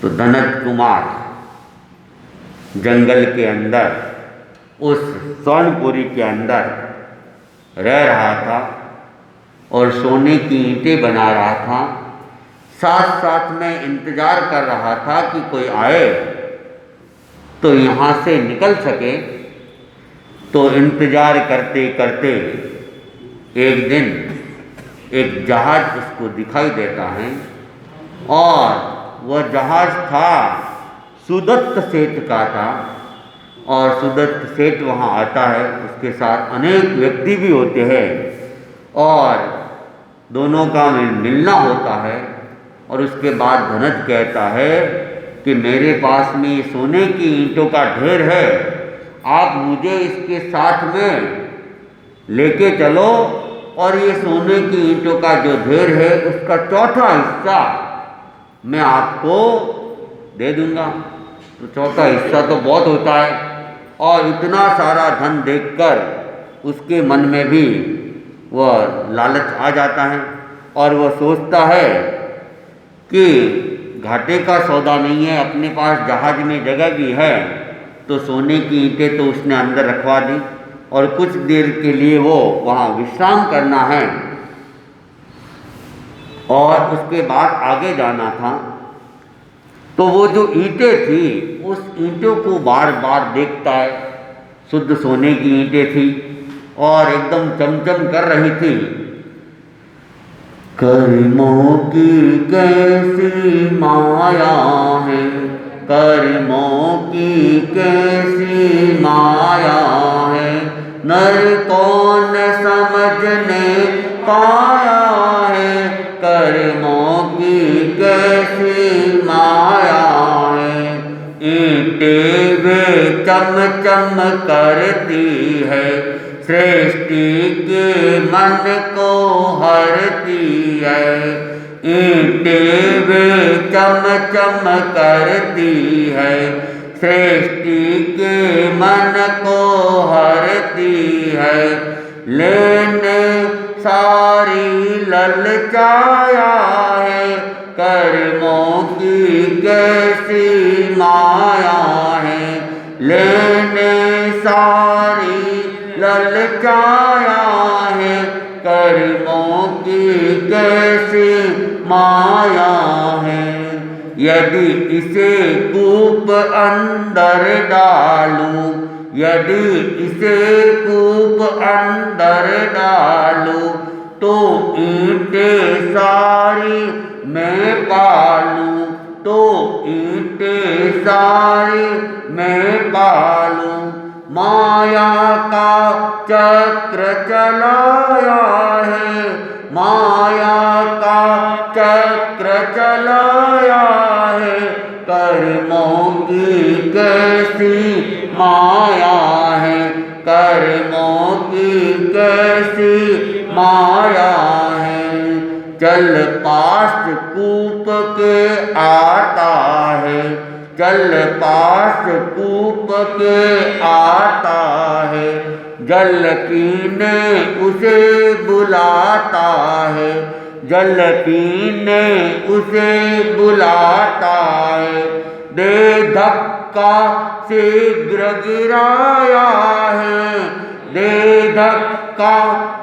तो धनत कुमार जंगल के अंदर उस स्वर्णपुरी के अंदर रह रहा था और सोने की ईंटें बना रहा था। साथ साथ में इंतज़ार कर रहा था कि कोई आए तो यहाँ से निकल सके। तो इंतज़ार करते करते एक दिन एक जहाज़ उसको दिखाई देता है और वह जहाज़ था सुदत्त सेठ का था। और सुदत्त सेठ वहाँ आता है, उसके साथ अनेक व्यक्ति भी होते हैं और दोनों का मिलना होता है। और उसके बाद धनत कहता है कि मेरे पास में सोने की ईंटों का ढेर है, आप मुझे इसके साथ में लेके चलो और ये सोने की ईंटों का जो ढेर है उसका चौथा हिस्सा मैं आपको दे दूंगा। तो चौथा हिस्सा तो बहुत होता है और इतना सारा धन देखकर उसके मन में भी वह लालच आ जाता है और वह सोचता है कि घाटे का सौदा नहीं है, अपने पास जहाज में जगह भी है। तो सोने की ईंटें तो उसने अंदर रखवा दी और कुछ देर के लिए वो वहाँ विश्राम करना है और उसके बाद आगे जाना था। तो वो जो ईंटें थी उस ईंटों को बार बार देखता है। शुद्ध सोने की ईंटें थी और एकदम चमचम कर रही थी। कर्मों की कैसी माया है, कर्मों की कैसी माया है, नर कौन समझने पाया है, कर्मों की कैसी माया है। ईंटें वे चम चम करती है, सृष्टि के मन को हरती है। ईंटें वे चम चम करती है, सृष्टि के मन को हरती है। लेने सारी ललचाया है, कर्मों की कैसी माया है। लेने सारी ललचाया है, कर्मों की कैसी माया है। यदि इसे कूप अंदर डालूं, यदि इसे कूप अंदर डालूं, तो ईंटें सारी मैं पालूं, तो ईंटें सारी मैं पालूं। माया का चक्र चलाया है, माया का चक्र चलाया है, कर्मों की कैसी माया है, कर्मों की कैसी माया है। चल पास कूप के आता है, चल पास कूप के आता है, जल पीने उसे बुलाता है, जल पीने उसे बुलाता है। दे धक्का शीघ्र गिराया है, दे धक्का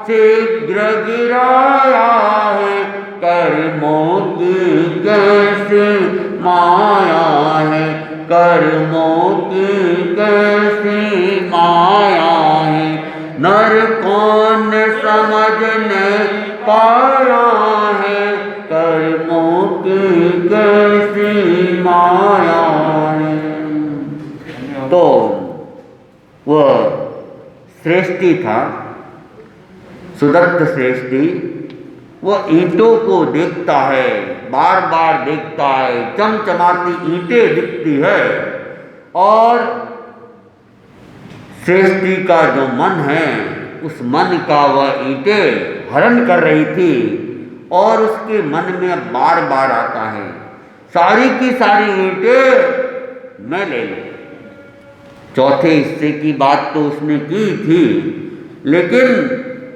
शीघ्र गिराया है, कर्मों की कैसी माया है, कर्मों की कैसी माया है। नर कौन समझने पाया है, कर्मों की कैसी माया है। तो वह श्रेष्ठी था, सुदत्त श्रेष्ठी, वह ईंटों को देखता है, बार बार देखता है, चमचमाती ईंटें दिखती है और श्रेष्ठी का जो मन है उस मन का वह ईंटें हरण कर रही थी और उसके मन में बार बार आता है सारी की सारी ईंटें मैं ले लूं। चौथे हिस्से की बात तो उसने की थी, लेकिन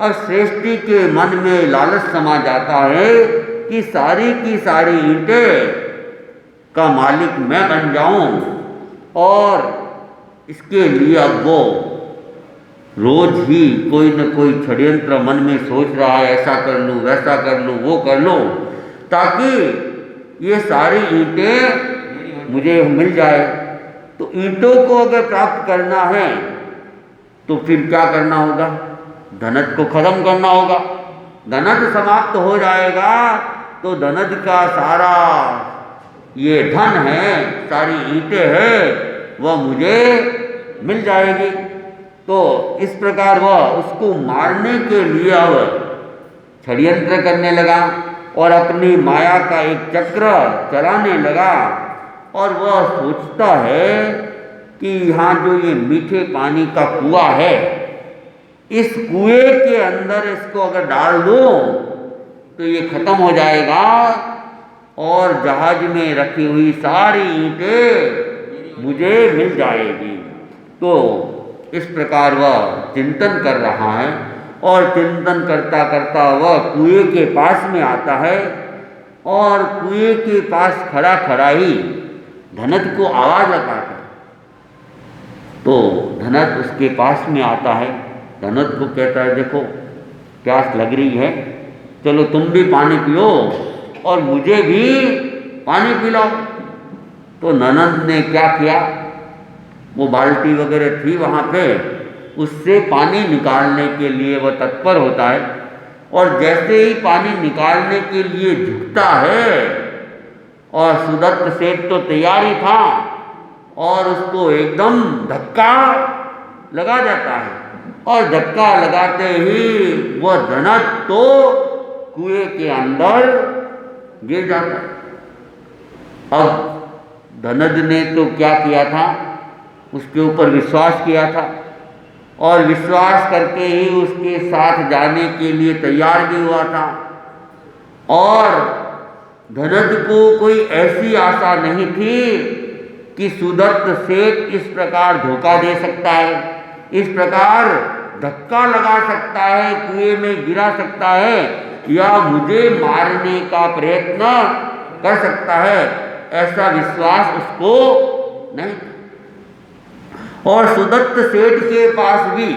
अब श्रेष्ठी के मन में लालच समा जाता है कि सारी की सारी ईंटें का मालिक मैं बन जाऊं, और इसके लिए अब वो रोज ही कोई न कोई षड्यंत्र मन में सोच रहा है, ऐसा कर लूँ, वैसा कर लूँ, वो कर लूँ, ताकि ये सारी ईंटें मुझे मिल जाए। तो ईंटों को अगर प्राप्त करना है तो फिर क्या करना होगा? धनत को खत्म करना होगा। धनत समाप्त हो जाएगा तो धनत का सारा ये धन है, सारी ईंटें हैं, वह मुझे मिल जाएगी। तो इस प्रकार वह उसको मारने के लिए अब षड्यंत्र करने लगा और अपनी माया का एक चक्र चलाने लगा। और वह सोचता है कि यहाँ जो ये मीठे पानी का कुआं है, इस कुएं के अंदर इसको अगर डाल दूं तो ये खत्म हो जाएगा और जहाज में रखी हुई सारी ईंटें मुझे मिल जाएगी। तो इस प्रकार वह चिंतन कर रहा है और चिंतन करता करता वह कुएं के पास में आता है और कुएं के पास खड़ा खड़ा ही धनत को आवाज़ लगाता है। तो धनत उसके पास में आता है, धनत को कहता है, देखो प्यास लग रही है, चलो तुम भी पानी पियो और मुझे भी पानी पिलाओ। तो ननद ने क्या किया, वो बाल्टी वगैरह थी वहाँ पे, उससे पानी निकालने के लिए वह तत्पर होता है। और जैसे ही पानी निकालने के लिए झुकता है, और सुदत्त सेठ तो तैयार ही था और उसको एकदम धक्का लगा जाता है। और धक्का लगाते ही वह धनत तो कुएं के अंदर गिर जाता है। अब धनद ने तो क्या किया था, उसके ऊपर विश्वास किया था और विश्वास करके ही उसके साथ जाने के लिए तैयार भी हुआ था। और धनद को कोई ऐसी आशा नहीं थी कि सुदत्त सेठ इस प्रकार धोखा दे सकता है, इस प्रकार धक्का लगा सकता है, कुएं में गिरा सकता है या मुझे मारने का प्रयत्न कर सकता है, ऐसा विश्वास उसको नहीं था। और सुदत्त सेठ के पास भी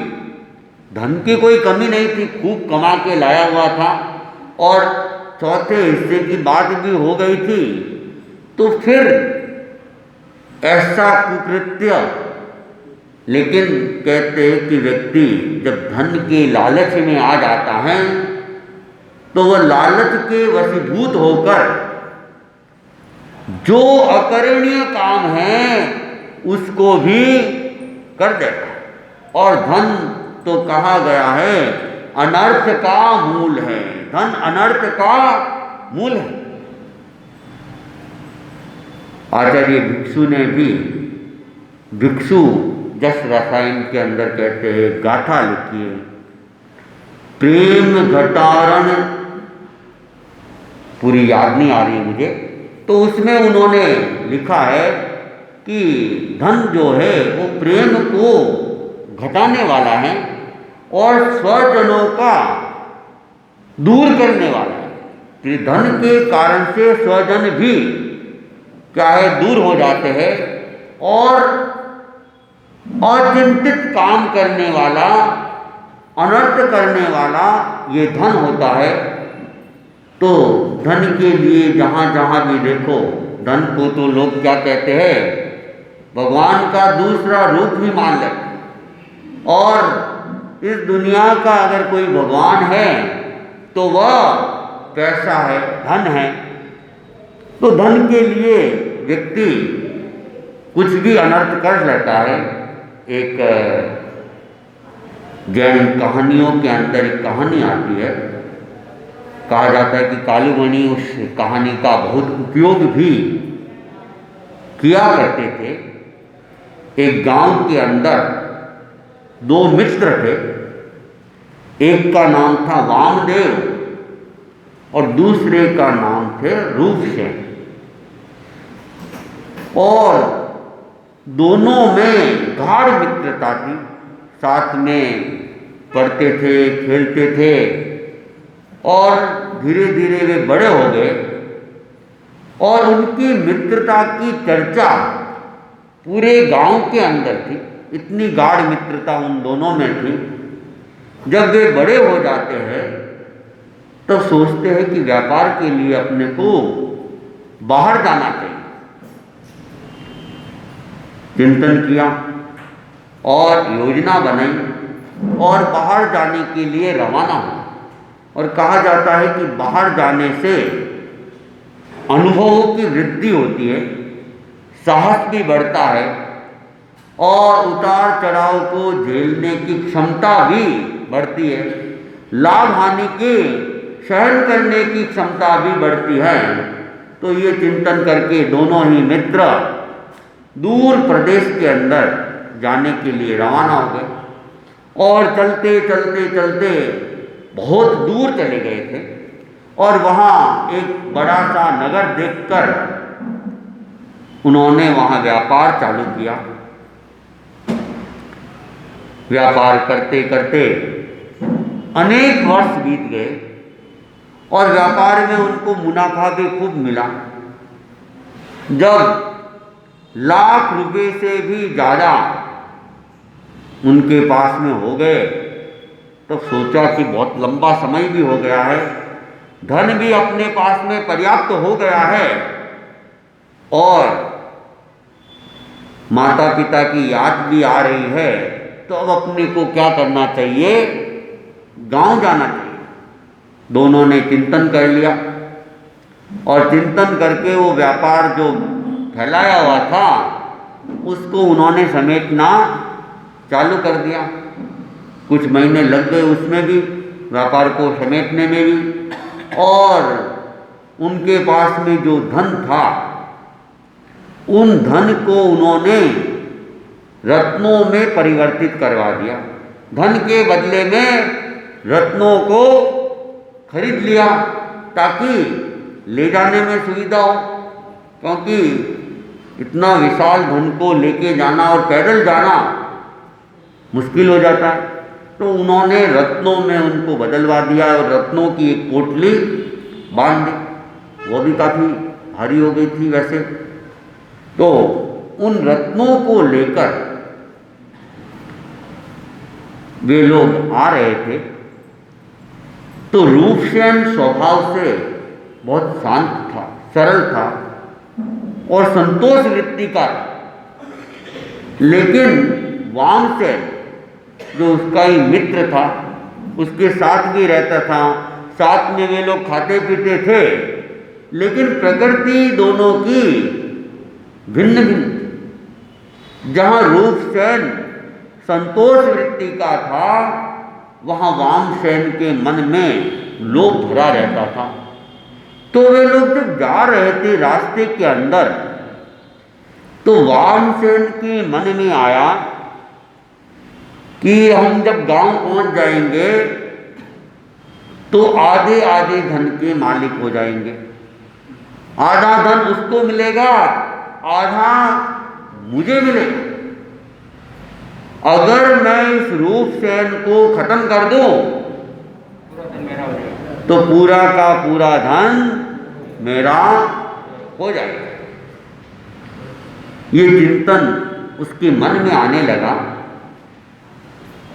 धन की कोई कमी नहीं थी, खूब कमा के लाया हुआ था और चौथे हिस्से की बात भी हो गई थी। तो फिर ऐसा कुकृत्य, लेकिन कहते हैं कि व्यक्ति जब धन के लालच में आ जाता है तो वह लालच के वशीभूत होकर जो अकरणीय काम है उसको भी कर देता है। और धन तो कहा गया है अनर्थ का मूल है, धन अनर्थ का मूल है। आचार्य भिक्षु ने भी भिक्षु जस रसायन के अंदर कहते हैं, गाथा लिखी है, प्रेम घटारण, पूरी याद नहीं आ रही है मुझे, तो उसमें उन्होंने लिखा है कि धन जो है वो प्रेम को घटाने वाला है और स्वजनों का दूर करने वाला है। कि धन के कारण से स्वजन भी क्या है, दूर हो जाते हैं और अचिंतित काम करने वाला, अनर्थ करने वाला ये धन होता है। तो धन के लिए जहाँ जहाँ भी देखो, धन को तो लोग क्या कहते हैं, भगवान का दूसरा रूप ही मान लेते हैं। और इस दुनिया का अगर कोई भगवान है तो वह पैसा है, धन है। तो धन के लिए व्यक्ति कुछ भी अनर्थ कर लेता है। एक जैन कहानियों के अंदर एक कहानी आती है, कहा जाता है कि कालूमणि उस कहानी का बहुत उपयोग भी किया करते थे। एक गांव के अंदर दो मित्र थे, एक का नाम था वामदेव और दूसरे का नाम थे रूपसेन। और दोनों में गाढ़ मित्रता थी, साथ में पढ़ते थे, खेलते थे और धीरे धीरे वे बड़े हो गए। और उनकी मित्रता की चर्चा पूरे गांव के अंदर थी। इतनी गाढ़ मित्रता उन दोनों में थी। जब वे बड़े हो जाते हैं तो सोचते हैं कि व्यापार के लिए अपने को बाहर जाना चाहिए। चिंतन किया और योजना बनाई और बाहर जाने के लिए रवाना हुआ। और कहा जाता है कि बाहर जाने से अनुभवों की वृद्धि होती है, साहस भी बढ़ता है और उतार चढ़ाव को झेलने की क्षमता भी बढ़ती है, लाभ हानि के सहन करने की क्षमता भी बढ़ती है। तो ये चिंतन करके दोनों ही मित्र दूर प्रदेश के अंदर जाने के लिए रवाना हो गए। और चलते चलते चलते बहुत दूर चले गए थे और वहाँ एक बड़ा सा नगर देखकर उन्होंने वहाँ व्यापार चालू किया। व्यापार करते करते अनेक वर्ष बीत गए और व्यापार में उनको मुनाफा भी खूब मिला। जब लाख रुपए से भी ज़्यादा उनके पास में हो गए तो सोचा कि बहुत लंबा समय भी हो गया है, धन भी अपने पास में पर्याप्त हो गया है और माता पिता की याद भी आ रही है, तो अब अपने को क्या करना चाहिए, गांव जाना चाहिए। दोनों ने चिंतन कर लिया और चिंतन करके वो व्यापार जो फैलाया हुआ था उसको उन्होंने समेटना चालू कर दिया। कुछ महीने लग गए उसमें भी, व्यापार को समेटने में भी। और उनके पास में जो धन था उन धन को उन्होंने रत्नों में परिवर्तित करवा दिया। धन के बदले में रत्नों को खरीद लिया ताकि ले जाने में सुविधा हो, क्योंकि इतना विशाल धन को लेके जाना और पैदल जाना मुश्किल हो जाता है। तो उन्होंने रत्नों में उनको बदलवा दिया और रत्नों की एक पोटली बांध दी। वो भी काफ़ी भारी हो गई थी वैसे। तो उन रत्नों को लेकर वे लोग आ रहे थे। तो रूपसेन स्वभाव से बहुत शांत था, सरल था और संतोष वृत्ति का था। लेकिन वामसेन जो उसका ही मित्र था, उसके साथ भी रहता था, साथ में वे लोग खाते पीते थे, लेकिन प्रकृति दोनों की भिन्न भिन्न। जहाँ रूपसेन संतोष वृत्ति का था, वहाँ वामसेन के मन में लोभ भरा रहता था। तो वे लोग जब जा रहे थे रास्ते के अंदर, तो वामसेन के मन में आया कि हम जब गांव पहुंच जाएंगे तो आधे आधे धन के मालिक हो जाएंगे। आधा धन उसको मिलेगा, आधा मुझे मिलेगा। अगर मैं इस रूपसेन को खत्म कर दूं तो पूरा का पूरा धन मेरा हो जाएगा। ये चिंतन उसके मन में आने लगा,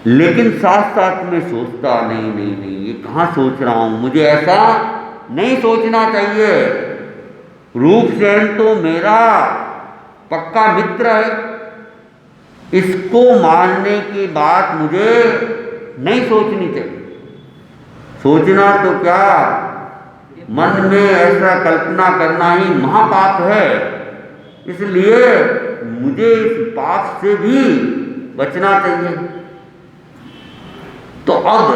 लेकिन साथ साथ में सोचता नहीं नहीं नहीं, ये कहाँ सोच रहा हूँ, मुझे ऐसा नहीं सोचना चाहिए। रूपसेन तो मेरा पक्का मित्र है, इसको मारने की बात मुझे नहीं सोचनी चाहिए। सोचना तो क्या, मन में ऐसा कल्पना करना ही महापाप है। इसलिए मुझे इस पाप से भी बचना चाहिए। तो अब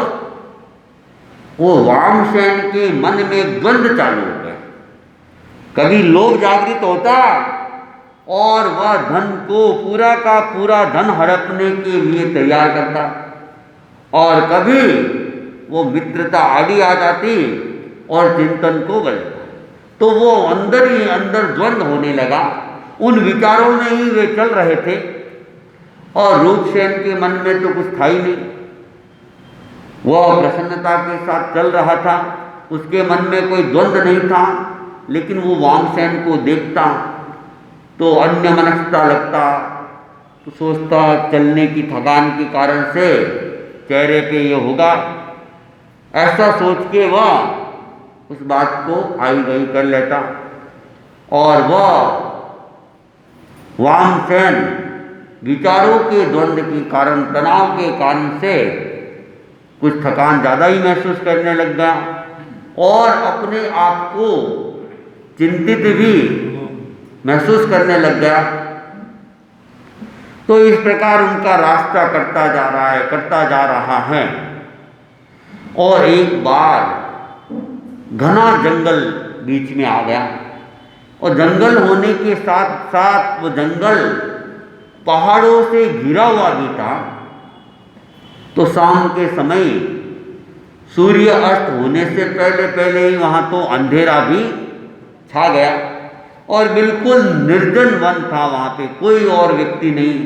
वो वामसेन के मन में द्वंद्व चालू हो गया। कभी लोभ जागृत होता और वह धन को पूरा का पूरा धन हड़पने के लिए तैयार करता, और कभी वो मित्रता आड़ी आ जाती और चिंतन को बदलता। तो वो अंदर ही अंदर द्वंद्व होने लगा। उन विचारों में ही वे चल रहे थे और रूपसेन के मन में तो कुछ था ही नहीं। वह प्रसन्नता के साथ चल रहा था, उसके मन में कोई द्वंद्व नहीं था। लेकिन वो वामसेन को देखता तो अन्यमनस्कता लगता, तो सोचता चलने की थकान के कारण से चेहरे पे ये होगा, ऐसा सोच के वह उस बात को आई गई कर लेता। और वह वामसेन विचारों के द्वंद्व के कारण, तनाव के कारण से कुछ थकान ज़्यादा ही महसूस करने लग गया और अपने आप को चिंतित भी महसूस करने लग गया। तो इस प्रकार उनका रास्ता करता जा रहा है और एक बार घना जंगल बीच में आ गया और जंगल होने के साथ साथ वो जंगल पहाड़ों से घिरा हुआ भी था। तो शाम के समय सूर्य अस्त होने से पहले पहले ही वहाँ तो अंधेरा भी छा गया और बिल्कुल निर्जन वन था, वहाँ पे कोई और व्यक्ति नहीं।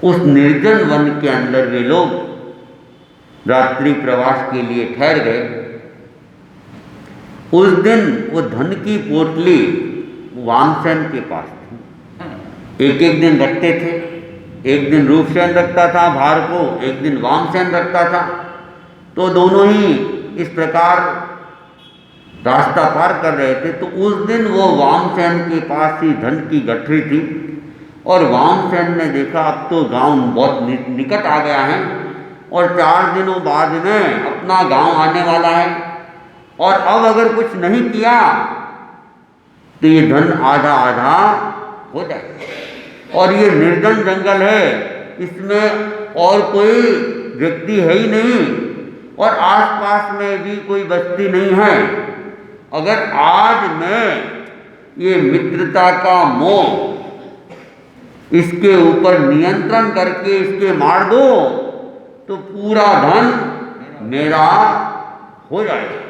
उस निर्जन वन के अंदर वे लोग रात्रि प्रवास के लिए ठहर गए। उस दिन वो धन की पोटली वामसेन के पास थी। एक एक दिन रखते थे, एक दिन रूपसेन रखता था भार को, एक दिन वामसेन रखता था। तो दोनों ही इस प्रकार रास्ता पार कर रहे थे। तो उस दिन वो वामसेन के पास ही धन की गठरी थी और वामसेन ने देखा अब तो गांव बहुत निकट आ गया है और 4 दिनों बाद में अपना गांव आने वाला है और अब अगर कुछ नहीं किया तो ये धन आधा आधा हो जाए। और ये निर्जन जंगल है, इसमें और कोई व्यक्ति है ही नहीं और आसपास में भी कोई बस्ती नहीं है। अगर आज मैं ये मित्रता का मोह इसके ऊपर नियंत्रण करके इसके मार दो तो पूरा धन मेरा हो जाएगा।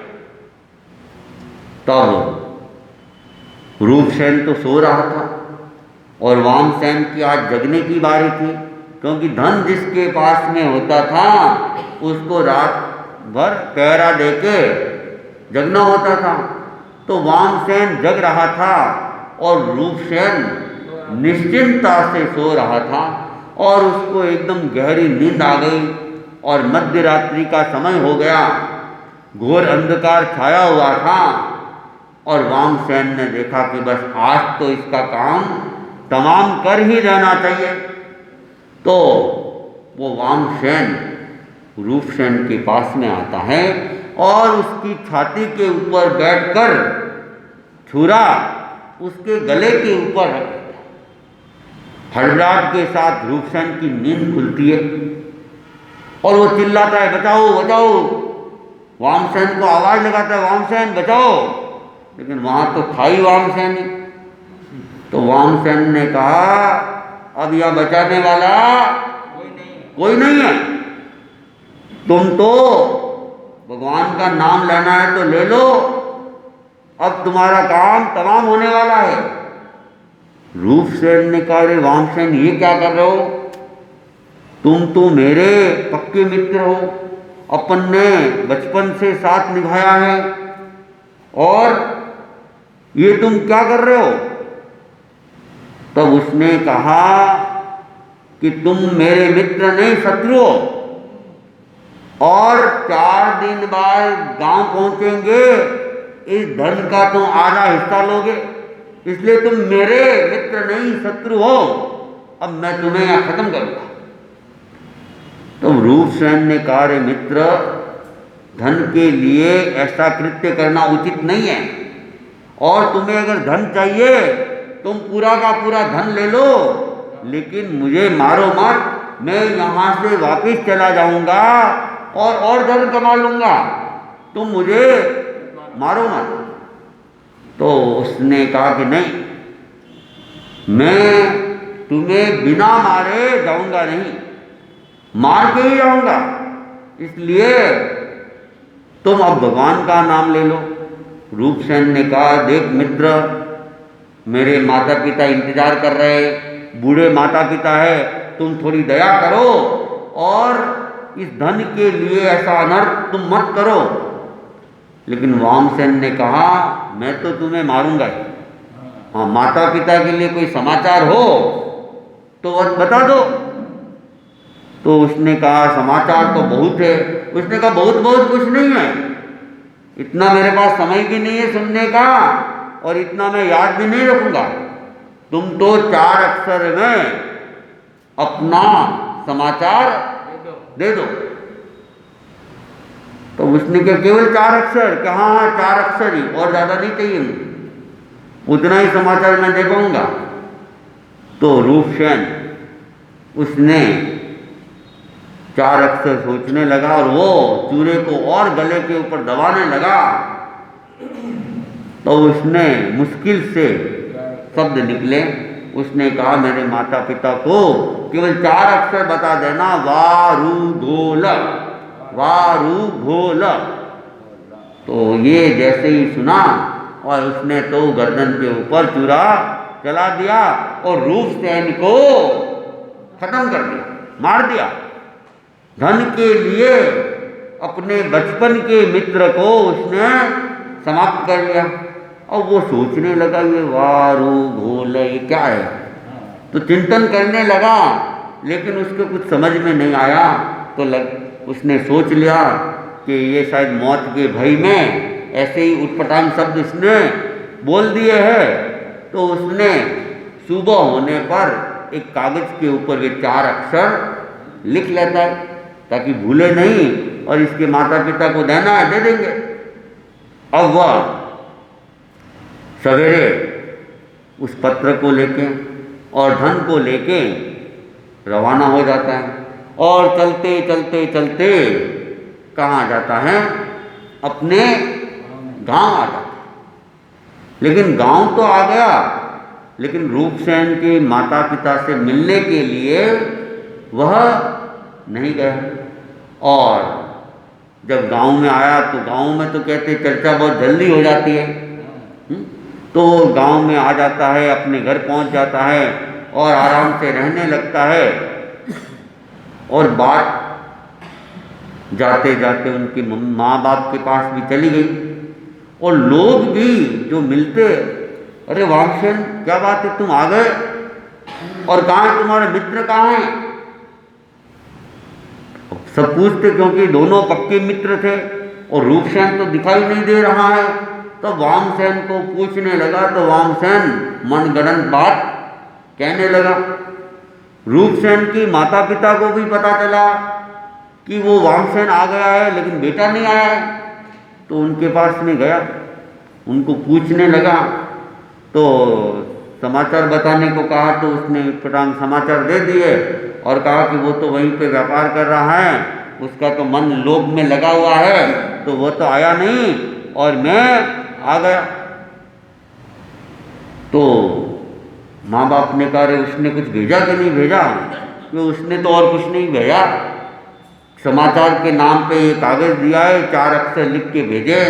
तब रूपसेन तो सो रहा था और वामसेन की आज जगने की बारी थी, क्योंकि धन जिसके पास में होता था उसको रात भर पहरा देके जगना होता था। तो वामसेन जग रहा था और रूपसेन निश्चिंतता से सो रहा था और उसको एकदम गहरी नींद आ गई और मध्य रात्रि का समय हो गया, घोर अंधकार छाया हुआ था और वामसेन ने देखा कि बस आज तो इसका काम तमाम कर ही रहना चाहिए। तो वो वामसेन रूपसेन के पास में आता है और उसकी छाती के ऊपर बैठकर छुरा उसके गले के ऊपर रख देता। हड़बड़ाहट के साथ रूपसेन की नींद खुलती है और वो चिल्लाता है बचाओ बचाओ, वामसेन को आवाज लगाता है वामसेन बचाओ, लेकिन वहां तो था ही वामसेन ही। तो वामसेन ने कहा अब यह बचाने वाला कोई नहीं है, तुम तो भगवान का नाम लेना है तो ले लो, अब तुम्हारा काम तमाम होने वाला है। रूपसेन ने कहा रे वामसेन ये क्या कर रहे हो, तुम तो मेरे पक्के मित्र हो, अपन ने बचपन से साथ निभाया है और ये तुम क्या कर रहे हो। तब उसने कहा कि तुम मेरे मित्र नहीं शत्रु हो और 4 दिन बाद गांव पहुंचेंगे, इस धन का तुम आधा हिस्सा लोगे, इसलिए तुम मेरे मित्र नहीं शत्रु हो, अब मैं तुम्हें यहां खत्म करूंगा। तो रूपसेन ने कहा रे मित्र, धन के लिए ऐसा कृत्य करना उचित नहीं है और तुम्हें अगर धन चाहिए तुम पूरा का पूरा धन ले लो, लेकिन मुझे मारो मत, मैं यहाँ से वापस चला जाऊंगा और धन कमा लूंगा, तुम मुझे मारो मत। तो उसने कहा कि नहीं, मैं तुम्हें बिना मारे जाऊंगा नहीं, मार के ही जाऊंगा, इसलिए तुम अब भगवान का नाम ले लो। रूपसेन ने कहा देख मित्र, मेरे माता पिता इंतजार कर रहे, बूढ़े माता पिता है, तुम थोड़ी दया करो और इस धन के लिए ऐसा अनर्थ तुम मत करो। लेकिन वामसेन ने कहा मैं तो तुम्हें मारूंगा ही। हाँ, माता पिता के लिए कोई समाचार हो तो वह बता दो। तो उसने कहा समाचार तो बहुत है। उसने कहा बहुत बहुत कुछ नहीं है, इतना मेरे पास समय भी नहीं है सुनने का, और इतना मैं याद भी नहीं रखूंगा। तुम तो 4 अक्षर में अपना समाचार दे दो। तो उसने क्या केवल 4 अक्षर? कहा हाँ 4 अक्षर ही, और ज़्यादा नहीं चाहिए मुझे, उतना ही समाचार मैं दे पाऊंगा। तो रूपसेन उसने 4 अक्षर सोचने लगा और वो चूरे को और गले के ऊपर दबाने लगा। तो उसने मुश्किल से शब्द निकले। उसने कहा मेरे माता पिता को केवल 4 अक्षर बता देना, वारू घोल, वारू घोल। तो ये जैसे ही सुना और उसने तो गर्दन के ऊपर चूरा चला दिया और रूपसेन को खत्म कर दिया, मार दिया। धन के लिए अपने बचपन के मित्र को उसने समाप्त कर लिया। और वो सोचने लगा ये वारू घोल ये क्या है, तो चिंतन करने लगा, लेकिन उसको कुछ समझ में नहीं आया। तो उसने सोच लिया कि ये शायद मौत के भय में ऐसे ही उटपटांग शब्द उसने बोल दिए हैं। तो उसने सुबह होने पर एक कागज के ऊपर ये 4 अक्षर लिख लेता है ताकि भूले नहीं, और इसके माता पिता को देना है, दे देंगे। अब वह सवेरे उस पत्र को लेके और धन को लेके रवाना हो जाता है, और चलते चलते चलते कहाँ जाता है? अपने गांव आ जाता है। लेकिन गांव तो आ गया, लेकिन रूपसेन के माता पिता से मिलने के लिए वह नहीं गया। और जब गांव में आया तो गांव में तो कहते चर्चा बहुत जल्दी हो जाती है। तो गांव में आ जाता है, अपने घर पहुंच जाता है और आराम से रहने लगता है। और बात जाते जाते उनके माँ बाप के पास भी चली गई, और लोग भी जो मिलते, अरे वामसेन क्या बात है तुम आ गए, और कहाँ है तुम्हारे मित्र, कहाँ हैं? सब पूछते क्योंकि दोनों पक्के मित्र थे और रूपसेन तो दिखाई नहीं दे रहा है। तो वामसेन को पूछने लगा तो वामसेन मनगढ़ंत बात कहने लगा। रूपसेन की माता पिता को भी पता चला कि वो वामसेन आ गया है, लेकिन बेटा नहीं आया है। तो उनके पास में गया, उनको पूछने लगा, तो समाचार बताने को कहा। तो उसने फटांग समाचार दे दिए और कहा कि वो तो वहीं पे व्यापार कर रहा है, उसका तो मन लोभ में लगा हुआ है, तो वो तो आया नहीं और मैं आ गया। तो माँ बाप ने कहा उसने कुछ भेजा कि नहीं भेजा? कि उसने तो और कुछ नहीं भेजा, समाचार के नाम पे ये कागज दिया है, 4 अक्षर लिख के भेजे।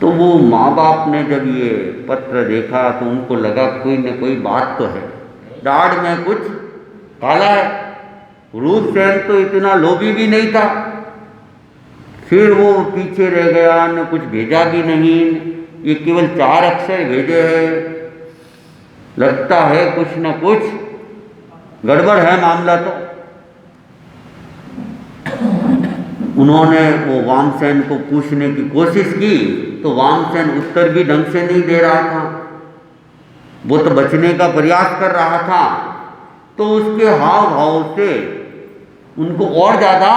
तो वो माँ बाप ने जब ये पत्र देखा तो उनको लगा कोई न कोई बात तो है, दाढ़ में कुछ काला है। रूपसेन तो इतना लोभी भी नहीं था। फिर वो पीछे रह गया, न कुछ भेजा भी नहीं, ये केवल 4 अक्षर भेजे हैं। लगता है कुछ न कुछ गड़बड़ है मामला। तो उन्होंने वो वामसेन को पूछने की कोशिश की, तो वामसेन उत्तर भी ढंग से नहीं दे रहा था, वो तो बचने का प्रयास कर रहा था। तो उसके हाव भाव से उनको और ज़्यादा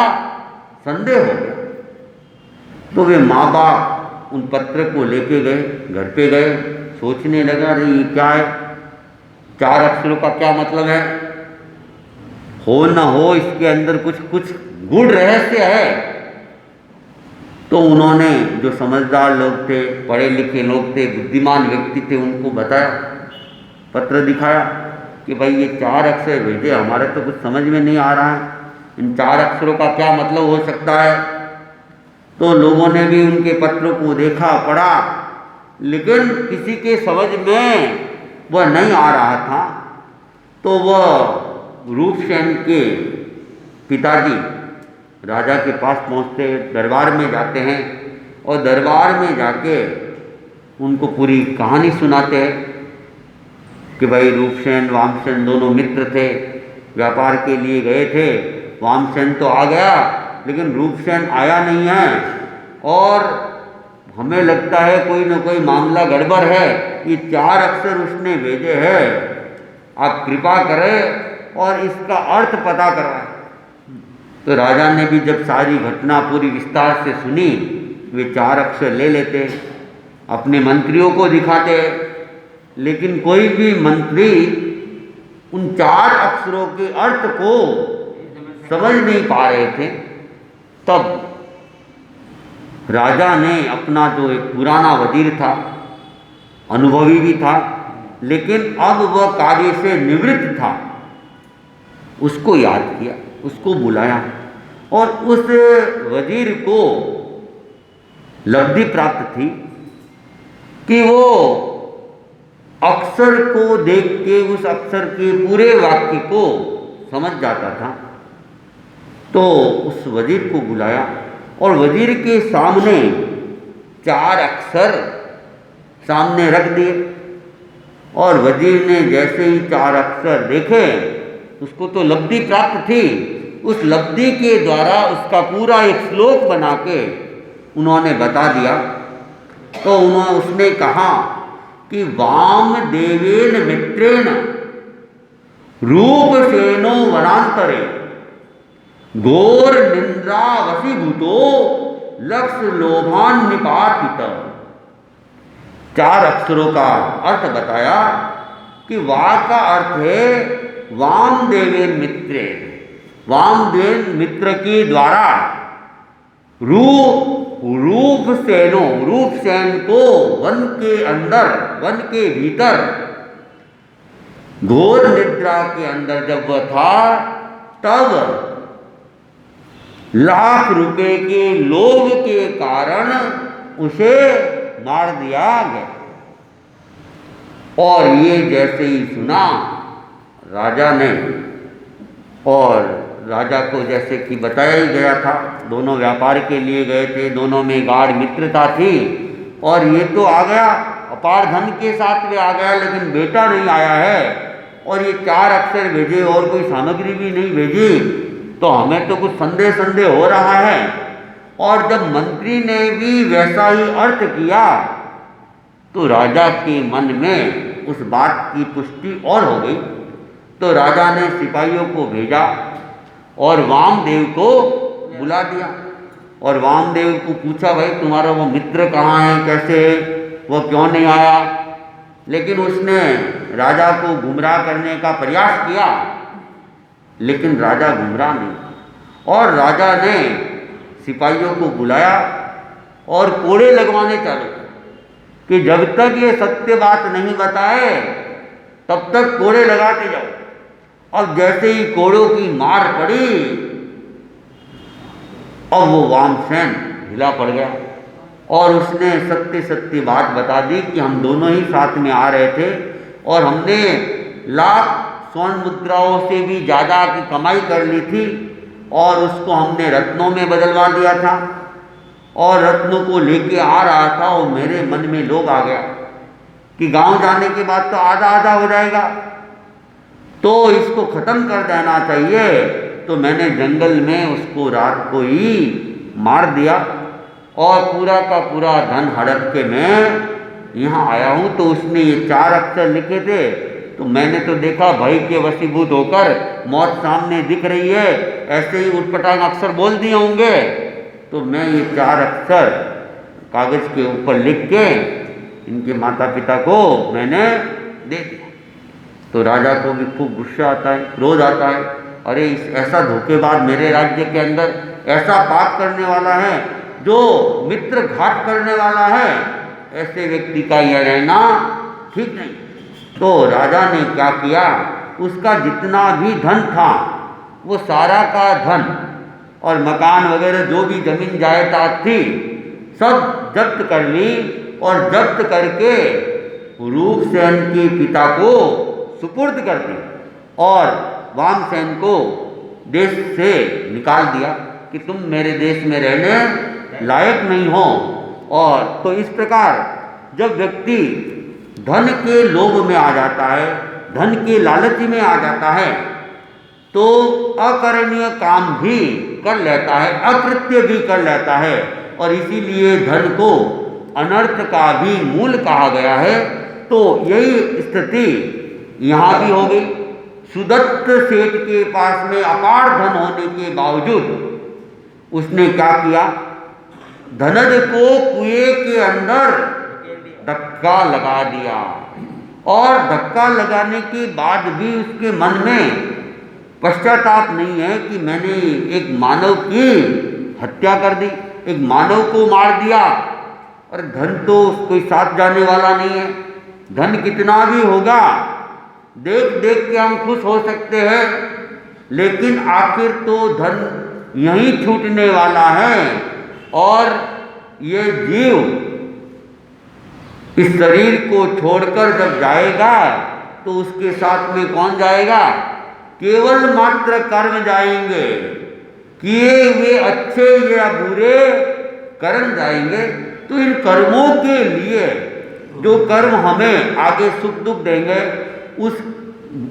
संदेह हो गया। तो वे माँ बाप उन पत्र को लेके गए, घर पे गए, सोचने लगा अरे ये क्या है, 4 अक्षरों का क्या मतलब है, हो न हो इसके अंदर कुछ कुछ गूढ़ रहस्य है। तो उन्होंने जो समझदार लोग थे, पढ़े लिखे लोग थे, बुद्धिमान व्यक्ति थे, उनको बताया, पत्र दिखाया कि भाई ये 4 अक्षर भेजे, हमारे तो कुछ समझ में नहीं आ रहा है, इन 4 अक्षरों का क्या मतलब हो सकता है। तो लोगों ने भी उनके पत्र को देखा, पढ़ा, लेकिन किसी के समझ में वह नहीं आ रहा था। तो वह रूपसेन के पिताजी राजा के पास पहुँचते, दरबार में जाते हैं और दरबार में जाके उनको पूरी कहानी सुनाते हैं कि भाई रूपसेन वामसेन दोनों मित्र थे, व्यापार के लिए गए थे। वामसेन तो आ गया लेकिन रूपसेन आया नहीं है और हमें लगता है कोई न कोई मामला गड़बड़ है। ये 4 अक्षर उसने भेजे हैं, आप कृपा करें और इसका अर्थ पता करवाएं। तो राजा ने भी जब सारी घटना पूरी विस्तार से सुनी, वे 4 अक्षर ले लेते, अपने मंत्रियों को दिखाते, लेकिन कोई भी मंत्री उन 4 अक्षरों के अर्थ को समझ नहीं पा रहे थे। तब राजा ने अपना जो एक पुराना वजीर था, अनुभवी भी था लेकिन अब वह कार्य से निवृत्त था, उसको याद किया, उसको बुलाया और उस वजीर को लब्धि प्राप्त थी कि वो अक्षर को देख के उस अक्षर के पूरे वाक्य को समझ जाता था। तो उस वजीर को बुलाया और वजीर के सामने 4 अक्षर सामने रख दिए और वजीर ने जैसे ही 4 अक्षर देखे, उसको तो लब्धि प्राप्त थी, उस लब्धि के द्वारा उसका पूरा एक श्लोक बना के उन्होंने बता दिया। तो उसने कहा कि वामदेवेन मित्रेण रूपसेनो वनांतरे घोर निंद्रा वशीभूतो लक्ष्य लोभान निपातित। 4 अक्षरों का अर्थ बताया कि वा का अर्थ है वामदेवेन मित्रे, वामदेव मित्र के द्वारा रूपसेन को वन के अंदर, वन के भीतर घोर निद्रा के अंदर जब वह था, तब लाख रुपए के लोभ के कारण उसे मार दिया गया। और ये जैसे ही सुना राजा ने, और राजा को जैसे कि बताया ही गया था, दोनों व्यापार के लिए गए थे, दोनों में गाढ़ मित्रता थी और ये तो आ गया अपार धन के साथ में आ गया, लेकिन बेटा नहीं आया है और ये 4 अक्षर भेजे और कोई सामग्री भी नहीं भेजी, तो हमें तो कुछ संदेह हो रहा है। और जब मंत्री ने भी वैसा ही अर्थ किया तो राजा के मन में उस बात की पुष्टि और हो गई। तो राजा ने सिपाहियों को भेजा और वामदेव को बुला दिया और वामदेव को पूछा, भाई तुम्हारा वो मित्र कहाँ है, कैसे है, वो क्यों नहीं आया। लेकिन उसने राजा को गुमराह करने का प्रयास किया, लेकिन राजा गुमराह नहीं। और राजा ने सिपाहियों को बुलाया और कोड़े लगवाने चालू कि जब तक ये सत्य बात नहीं बताए तब तक कोड़े लगाते जाओ। अब जैसे ही कोड़ों की मार पड़ी, अब वो वामसेन हिला पड़ गया और उसने सत्य बात बता दी कि हम दोनों ही साथ में आ रहे थे और हमने लाख स्वर्ण मुद्राओं से भी ज़्यादा की कमाई कर ली थी और उसको हमने रत्नों में बदलवा दिया था और रत्नों को लेके आ रहा था और मेरे मन में लोभ आ गया कि गांव जाने के बाद तो आधा आधा हो जाएगा, तो इसको ख़त्म कर देना चाहिए। तो मैंने जंगल में उसको रात को ही मार दिया और पूरा का पूरा धन हड़प के मैं यहाँ आया हूँ। तो उसने ये 4 अक्षर लिखे थे, तो मैंने तो देखा भय के वशीभूत होकर मौत सामने दिख रही है, ऐसे ही उटपटांग अक्षर बोल दिए होंगे। तो मैं ये 4 अक्षर कागज़ के ऊपर लिख के इनके माता पिता को मैंने दे दिया। तो राजा को भी खूब गुस्सा आता है, क्रोध आता है, अरे ऐसा धोखेबाज मेरे राज्य के अंदर ऐसा पाप करने वाला है, जो मित्र घात करने वाला है, ऐसे व्यक्ति का यह रहना ठीक नहीं। तो राजा ने क्या किया, उसका जितना भी धन था वो सारा का धन और मकान वगैरह जो भी जमीन जायदाद थी सब जब्त कर ली और जब्त करके रूपसेन के पिता को सुपुर्द कर दी और वामसेन को देश से निकाल दिया। कि तुम मेरे देश में रहने लायक नहीं हो। और तो इस प्रकार जब व्यक्ति धन के लोभ में आ जाता है, धन के लालच में आ जाता है, तो अकरणीय काम भी कर लेता है, अकृत्य भी कर लेता है। और इसीलिए धन को अनर्थ का भी मूल कहा गया है। तो यही स्थिति यहाँ भी हो गई। सुदत्त सेठ के पास में अपार धन होने के बावजूद उसने क्या किया, धनज को कुएं के अंदर धक्का लगा दिया। और धक्का लगाने के बाद भी उसके मन में पश्चाताप नहीं है कि मैंने एक मानव की हत्या कर दी, एक मानव को मार दिया। और धन तो कोई साथ जाने वाला नहीं है, धन कितना भी होगा देख देख के हम खुश हो सकते हैं, लेकिन आखिर तो धन यहीं छूटने वाला है। और ये जीव इस शरीर को छोड़कर जब जाएगा तो उसके साथ में कौन जाएगा, केवल मात्र कर्म जाएंगे, किए हुए अच्छे या बुरे कर्म जाएंगे। तो इन कर्मों के लिए जो कर्म हमें आगे सुख दुख देंगे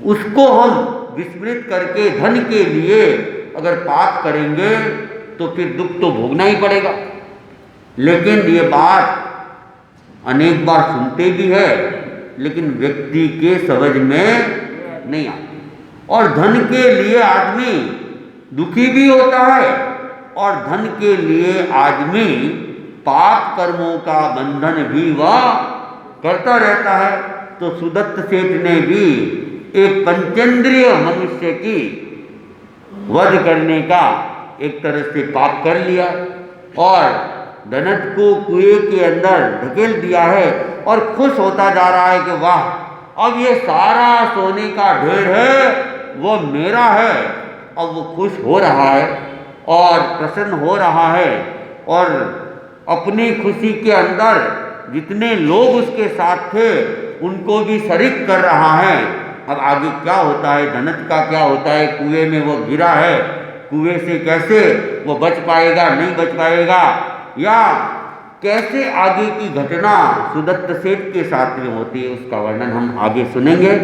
उसको हम विस्मृत करके धन के लिए अगर पाप करेंगे तो फिर दुख तो भोगना ही पड़ेगा। लेकिन ये बात अनेक बार सुनते भी है, लेकिन व्यक्ति के समझ में नहीं आती। और धन के लिए आदमी दुखी भी होता है, और धन के लिए आदमी पाप कर्मों का बंधन भी वह करता रहता है। तो सुदत्त सेठ ने भी एक पंचेंद्रिय मनुष्य की वध करने का एक तरह से पाप कर लिया और धनत को कुएं के अंदर ढकेल दिया है। और खुश होता जा रहा है कि वाह, अब ये सारा सोने का ढेर है वो मेरा है। अब वो खुश हो रहा है और प्रसन्न हो रहा है, और अपनी खुशी के अंदर जितने लोग उसके साथ थे उनको भी शरीक कर रहा है। अब आगे क्या होता है, धनत का क्या होता है, कुएं में वो गिरा है, कुएं से कैसे वो बच पाएगा, नहीं बच पाएगा, या कैसे आगे की घटना सुदत्त सेठ के साथ में होती है, उसका वर्णन हम आगे सुनेंगे।